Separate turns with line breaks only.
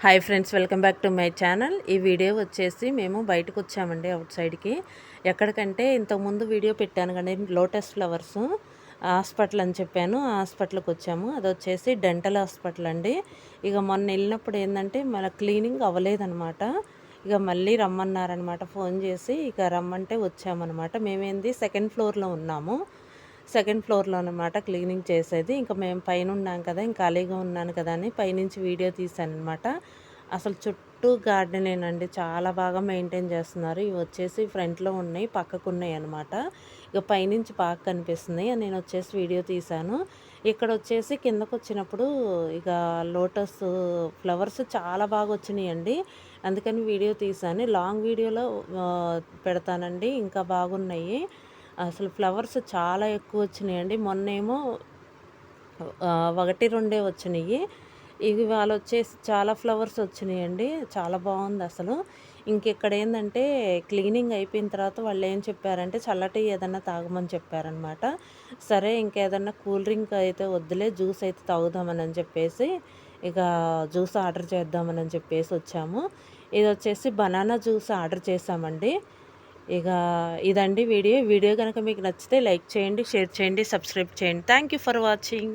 Hi friends, welcome back to my channel. ఈ video వచ్చేసి మేము బయటకు వచ్చామండి, అవుట్ సైడ్కి. ఎక్కడికంటే ఇంతకుముందు వీడియో పెట్టాను కానీ లోటస్ ఫ్లవర్స్ హాస్పిటల్ అని చెప్పాను. ఆ హాస్పిటల్కి వచ్చాము. అది వచ్చేసి డెంటల్ హాస్పిటల్ అండి. ఇక మొన్న వెళ్ళినప్పుడు ఏంటంటే మన క్లీనింగ్ అవ్వలేదన్నమాట. ఇక మళ్ళీ రమ్మన్నారనమాట ఫోన్ చేసి. ఇక రమ్మంటే వచ్చామన్నమాట. మేమేంది సెకండ్ ఫ్లోర్లో ఉన్నాము. సెకండ్ ఫ్లోర్లో అనమాట క్లీనింగ్ చేసేది. ఇంకా మేము పైన ఉన్నాం కదా, ఇంకా ఖాళీగా ఉన్నాను కదా అని పైనుంచి వీడియో తీశాను అనమాట. అసలు చుట్టూ గార్డెనేనండి, చాలా బాగా మెయింటైన్ చేస్తున్నారు. ఇవి వచ్చేసి ఫ్రంట్లో ఉన్నాయి, పక్కకు ఉన్నాయి అనమాట. ఇక పైనుంచి బాగా కనిపిస్తున్నాయి. నేను వచ్చేసి వీడియో తీశాను. ఇక్కడ వచ్చేసి కిందకు వచ్చినప్పుడు ఇక లోటస్ ఫ్లవర్స్ చాలా బాగా వచ్చినాయండి. అందుకని వీడియో తీశాను. లాంగ్ వీడియోలో పెడతానండి, ఇంకా బాగున్నాయి. అసలు ఫ్లవర్స్ చాలా ఎక్కువ వచ్చినాయండి. మొన్నేమో 1, 2 వచ్చినాయి. ఇవాళ వచ్చేసి చాలా ఫ్లవర్స్ వచ్చినాయండి. చాలా బాగుంది అసలు. ఇంకిక్కడ ఏంటంటే క్లీనింగ్ అయిపోయిన తర్వాత వాళ్ళు ఏం చెప్పారంటే చల్లటి ఏదన్నా తాగమని చెప్పారనమాట. సరే ఇంకేదన్నా కూల్ డ్రింక్ అయితే వద్దులే, జ్యూస్ అయితే తాగుదామని చెప్పేసి ఇక జ్యూస్ ఆర్డర్ చేద్దామని చెప్పేసి వచ్చాము. ఇది వచ్చేసి బనానా జ్యూస్ ఆర్డర్ చేసామండి. ఇక ఇదండి వీడియో. వీడియో కనుక మీకు నచ్చితే లైక్ చేయండి, షేర్ చేయండి, సబ్స్క్రైబ్ చేయండి. Thank you for watching.